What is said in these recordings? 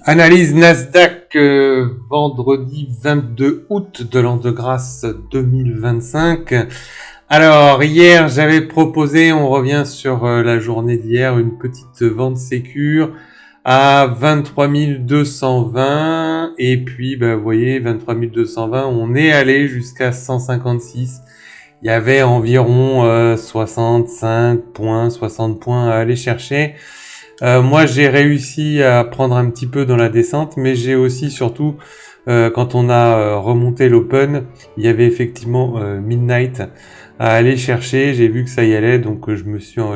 Analyse Nasdaq vendredi 22 août de l'an de grâce 2025. Alors hier j'avais proposé, on revient sur la journée d'hier, une petite vente sécure à 23 220 et puis vous voyez 23 220, on est allé jusqu'à 156. Il y avait environ 65 points, 60 points à aller chercher. Moi, j'ai réussi à prendre un petit peu dans la descente, mais j'ai aussi surtout, quand on a remonté l'open, il y avait effectivement Midnight à aller chercher. J'ai vu que ça y allait, donc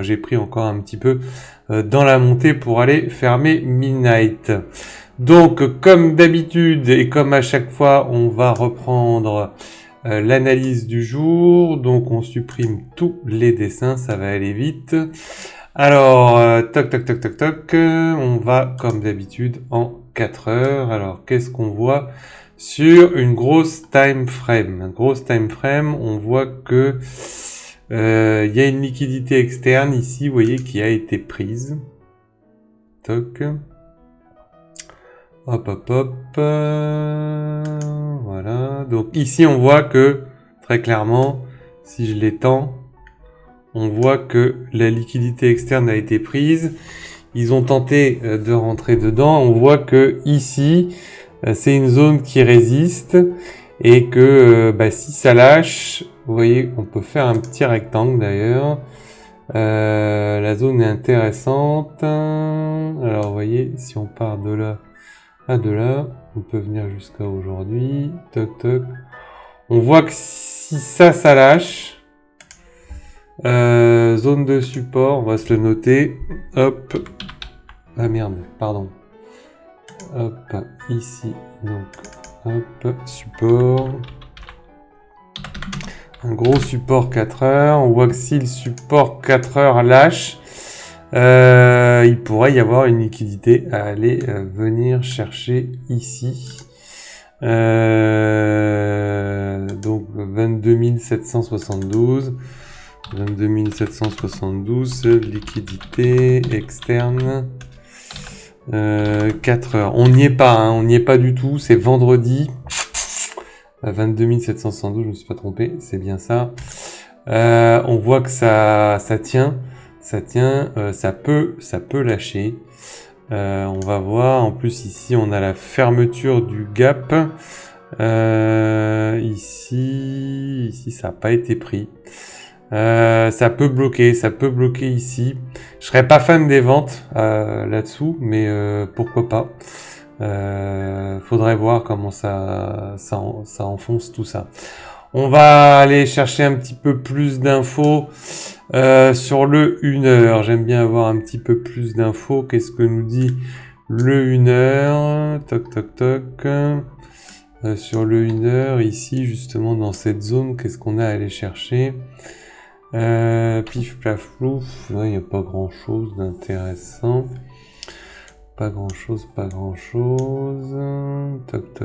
j'ai pris encore un petit peu dans la montée pour aller fermer Midnight. Donc, comme d'habitude et comme à chaque fois, on va reprendre l'analyse du jour. Donc, on supprime tous les dessins, ça va aller vite. Alors, toc, on va comme d'habitude en 4 heures. Alors, qu'est-ce qu'on voit sur une grosse time frame? Une grosse time frame, on voit que y a une liquidité externe ici, vous voyez, qui a été prise. Toc. Hop. Voilà. Donc ici, on voit que, très clairement, si je l'étends, on voit que la liquidité externe a été prise. Ils ont tenté de rentrer dedans. On voit que ici, c'est une zone qui résiste et que si ça lâche, vous voyez, on peut faire un petit rectangle d'ailleurs. La zone est intéressante. Alors, vous voyez, si on part de là à de là, on peut venir jusqu'à aujourd'hui. Toc. On voit que si ça lâche, zone de support, on va se le noter. Hop. Ah merde, pardon. Hop, ici. Donc, hop, support. Un gros support 4 heures. On voit que si le support 4 heures lâche, il pourrait y avoir une liquidité à aller venir chercher ici. Donc 22 772. 22 772, liquidité externe, 4 heures. On n'y est pas, on n'y est pas du tout, c'est vendredi. 22 772, je me suis pas trompé, c'est bien ça. On voit que ça tient, ça peut lâcher. On va voir, en plus ici on a la fermeture du gap. Ici ça n'a pas été pris. Ça peut bloquer ici. Je serais pas fan des ventes là-dessous, mais pourquoi pas. Faudrait voir comment ça enfonce tout ça. On va aller chercher un petit peu plus d'infos sur le 1 heure. J'aime bien avoir un petit peu plus d'infos. Qu'est-ce que nous dit le 1 heure? Toc. Sur le 1 heure, ici, justement, dans cette zone, qu'est-ce qu'on a à aller chercher? Pif plaf plouf, il n'y a pas grand chose d'intéressant. Pas grand chose. Toc.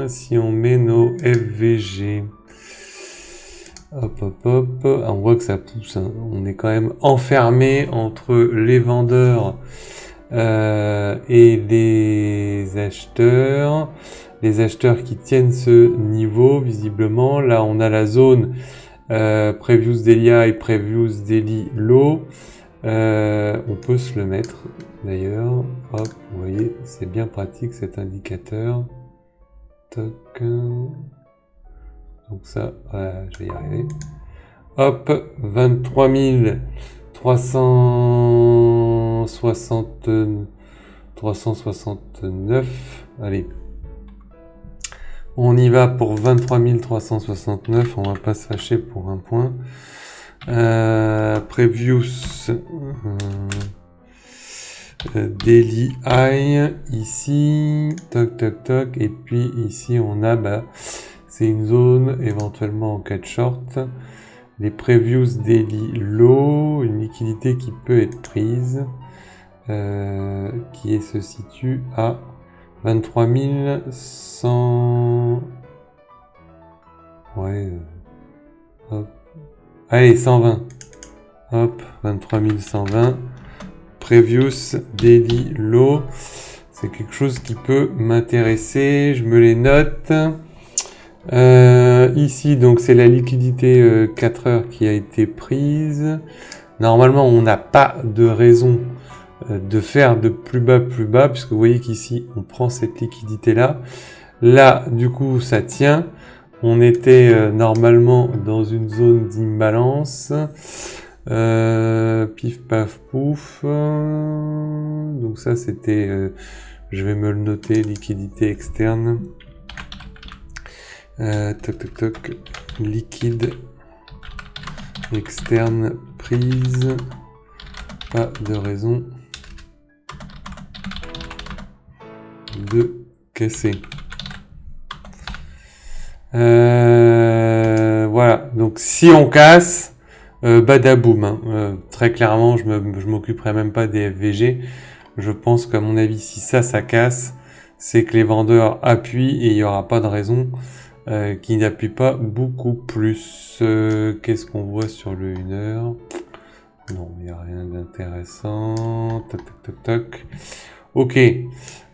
Si on met nos FVG, hop, on voit que ça pousse. Hein. On est quand même enfermé entre les vendeurs et les acheteurs. Les acheteurs qui tiennent ce niveau, visiblement. Là, on a la zone Previous Daily High, Previous Daily Low. On peut se le mettre d'ailleurs. Hop, vous voyez, c'est bien pratique cet indicateur. Toc. Donc ça, voilà, je vais y arriver. Hop, 23 369. Allez. On y va pour 23 369, on va pas se fâcher pour un point. Previous Daily High ici, toc, et puis ici on a, c'est une zone éventuellement en cas de short. Les Previous Daily Low, une liquidité qui peut être prise, qui se situe à 23 100. Ouais. Hop. Allez, 120. Hop, 23 120. Previous Daily Low. C'est quelque chose qui peut m'intéresser. Je me les note. Ici, donc, c'est la liquidité 4 heures qui a été prise. Normalement, on n'a pas de raison de faire de plus bas, puisque vous voyez qu'ici, on prend cette liquidité-là. Là, du coup, ça tient. On était normalement dans une zone d'imbalance. Pif, paf, pouf. Donc ça, c'était... je vais me le noter, liquidité externe. Toc, toc, toc. Liquide externe prise. Pas de raison de casser. Voilà. Donc si on casse, badaboum. Hein. Très clairement, je m'occuperai même pas des FVG. Je pense qu'à mon avis, si ça casse, c'est que les vendeurs appuient et il n'y aura pas de raison qu'ils n'appuient pas beaucoup plus. Qu'est-ce qu'on voit sur le 1 heure? Non, il n'y a rien d'intéressant. Toc, toc, toc, toc. Ok.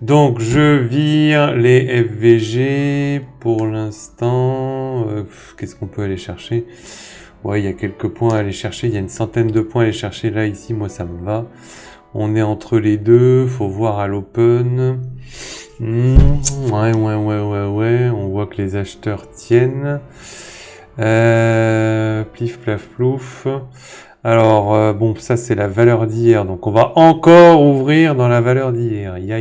Donc, je vire les FVG pour l'instant. Qu'est-ce qu'on peut aller chercher? Ouais, il y a quelques points à aller chercher. Il y a une centaine de points à aller chercher. Là, ici, moi, ça me va. On est entre les deux. Faut voir à l'open. Ouais. On voit que les acheteurs tiennent. Plif, plaf, plouf. Alors, bon, ça, c'est la valeur d'hier. Donc, on va encore ouvrir dans la valeur d'hier. Aïe.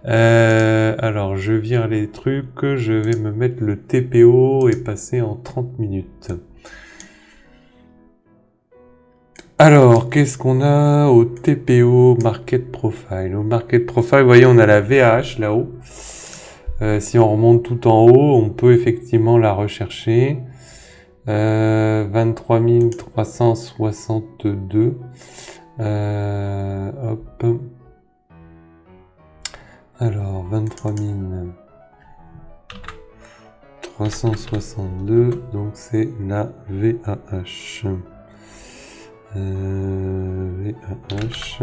Alors, je vire les trucs. Je vais me mettre le TPO et passer en 30 minutes. Alors, qu'est-ce qu'on a au TPO Market Profile? Au Market Profile, vous voyez, on a la VAH là-haut. Si on remonte tout en haut, on peut effectivement la rechercher. 23 362. Hop. Alors, 23 362. Donc, c'est la VAH. VAH.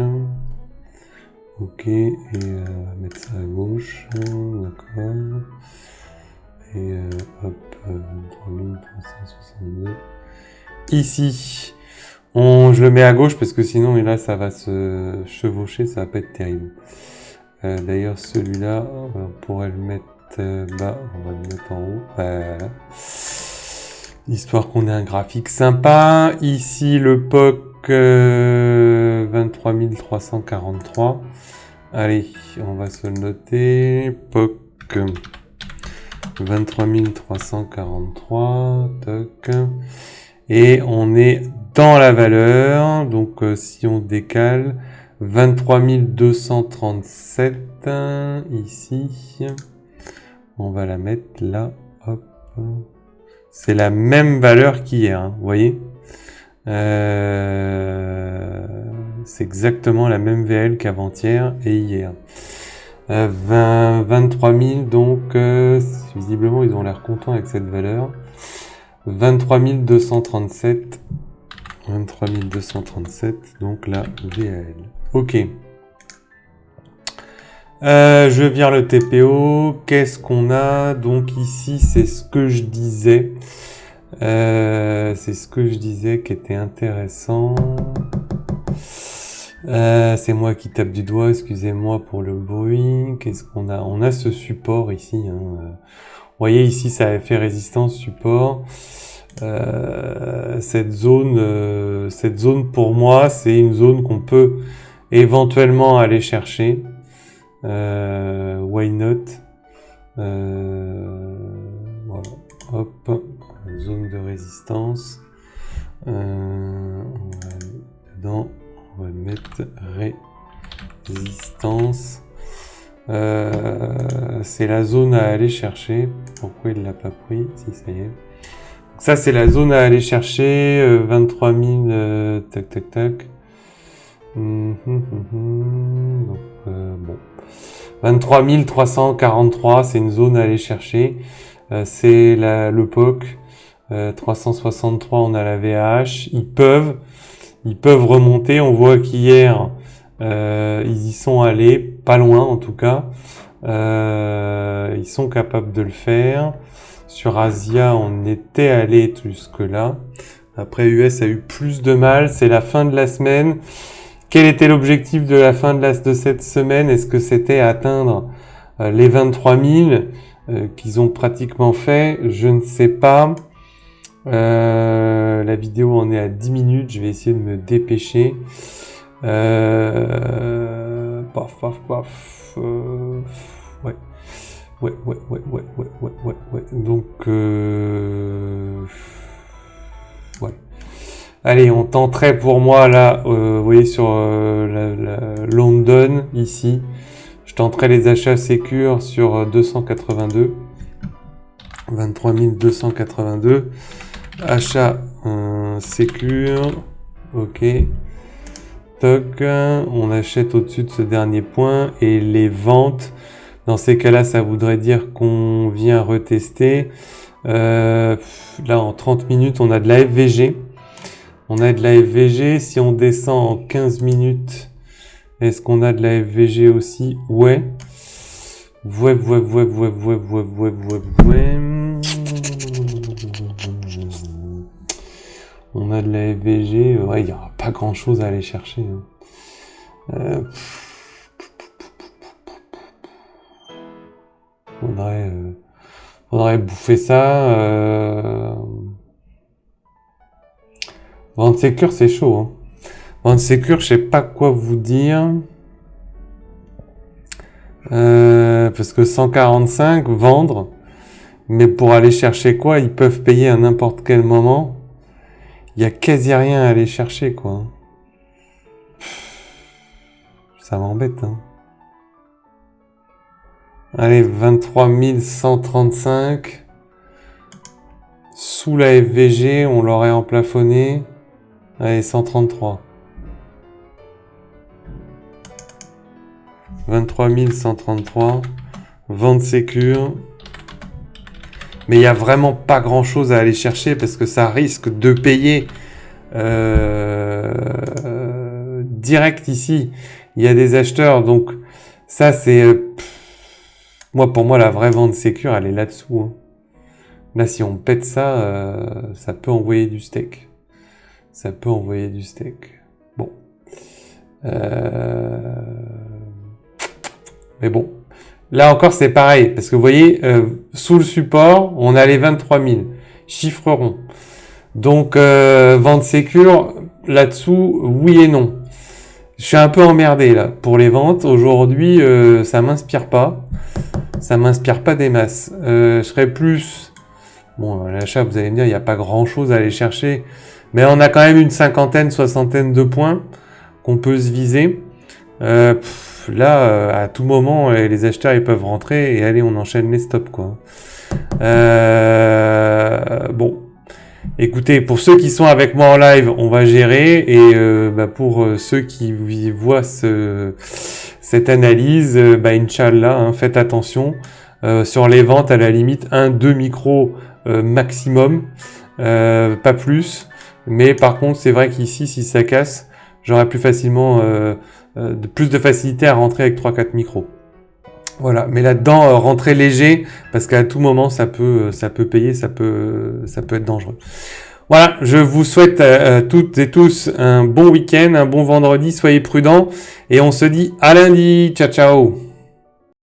Ok. Et on va mettre ça à gauche. D'accord. Et hop, 3362. Ici, je le mets à gauche parce que sinon, là, ça va se chevaucher, ça va pas être terrible. D'ailleurs, celui-là, on pourrait le mettre bas, on va le mettre en haut. Voilà. Histoire qu'on ait un graphique sympa. Ici, le POC 23 343. Allez, on va se le noter. POC 23 343, toc. Et on est dans la valeur, donc si on décale, 23 237, ici, on va la mettre là, hop. C'est la même valeur qu'hier, hein, vous voyez. C'est exactement la même VL qu'avant-hier et hier. 23 000, donc visiblement ils ont l'air contents avec cette valeur. 23 237, donc la VAL. Ok. Je vire le TPO. Qu'est-ce qu'on a? Donc ici, c'est ce que je disais. Qui était intéressant. C'est moi qui tape du doigt, excusez-moi pour le bruit. Qu'est-ce qu'on a? On a ce support ici. Hein. Vous voyez ici, ça a fait résistance support. Cette zone pour moi, c'est une zone qu'on peut éventuellement aller chercher. Why not? Voilà. Hop, zone de résistance. On va aller dedans. On va mettre résistance. C'est la zone à aller chercher. Pourquoi il l'a pas pris? Si, ça y est. Donc ça, c'est la zone à aller chercher. 23 000. Tac. Donc, bon. 23 343, c'est une zone à aller chercher. C'est le POC. 363, on a la VAH. Ils peuvent remonter. On voit qu'hier, Ils y sont allés, pas loin en tout cas. Ils sont capables de le faire. Sur Asia, on était allé jusque-là. Après, US a eu plus de mal. C'est la fin de la semaine. Quel était l'objectif de la fin de cette semaine? Est-ce que c'était atteindre les 23 000 qu'ils ont pratiquement fait? Je ne sais pas. La vidéo en est à 10 minutes. Je vais essayer de me dépêcher. Paf, paf, paf. Ouais. Ouais. Donc, ouais. Allez, on tenterait pour moi là, vous voyez sur London ici, je tenterais les achats sécures sur 282, 23 282, achats sécures, ok, toc, on achète au-dessus de ce dernier point et les ventes, dans ces cas-là, ça voudrait dire qu'on vient retester, là en 30 minutes, on a de la FVG. On a de la FVG, si on descend en 15 minutes, est-ce qu'on a de la FVG aussi? Ouais. Ouais. On a de la FVG, ouais, il n'y aura pas grand-chose à aller chercher. Hein. Faudrait bouffer ça. Vente sécure, c'est chaud. Hein. Vente sécure, je sais pas quoi vous dire. Parce que 145, vendre. Mais pour aller chercher quoi? Ils peuvent payer à n'importe quel moment. Il y a quasi rien à aller chercher, quoi. Ça m'embête, hein. Allez, 23 135. Sous la FVG, on l'aurait en plafonné. Allez, 133. 23 133. Vente sécure. Mais il n'y a vraiment pas grand chose à aller chercher parce que ça risque de payer direct ici. Il y a des acheteurs. Donc ça c'est... pour moi la vraie vente sécure elle est là-dessous. Hein. Là si on pète ça, ça peut envoyer du steak. Ça peut envoyer du steak. Bon. Mais bon. Là encore, c'est pareil. Parce que vous voyez, sous le support, on a les 23 000. Chiffre rond. Donc, vente sécure, là-dessous, oui et non. Je suis un peu emmerdé, là, pour les ventes. Aujourd'hui, ça m'inspire pas. Ça m'inspire pas des masses. Je serais plus... Bon, l'achat, vous allez me dire, il n'y a pas grand-chose à aller chercher. Mais on a quand même une cinquantaine, soixantaine de points qu'on peut se viser. Là, à tout moment, les acheteurs ils peuvent rentrer et allez, on enchaîne les stops, quoi. Bon, écoutez, pour ceux qui sont avec moi en live, on va gérer et pour ceux qui voient cette analyse, Inch'Allah, hein, faites attention. Sur les ventes, à la limite, 1-2 micros maximum, pas plus. Mais par contre, c'est vrai qu'ici, si ça casse, j'aurai plus facilement plus de facilité à rentrer avec 3-4 micros. Voilà, mais là-dedans, rentrer léger, parce qu'à tout moment, ça peut payer, ça peut être dangereux. Voilà, je vous souhaite toutes et tous un bon week-end, un bon vendredi, soyez prudents, et on se dit à lundi, ciao ciao.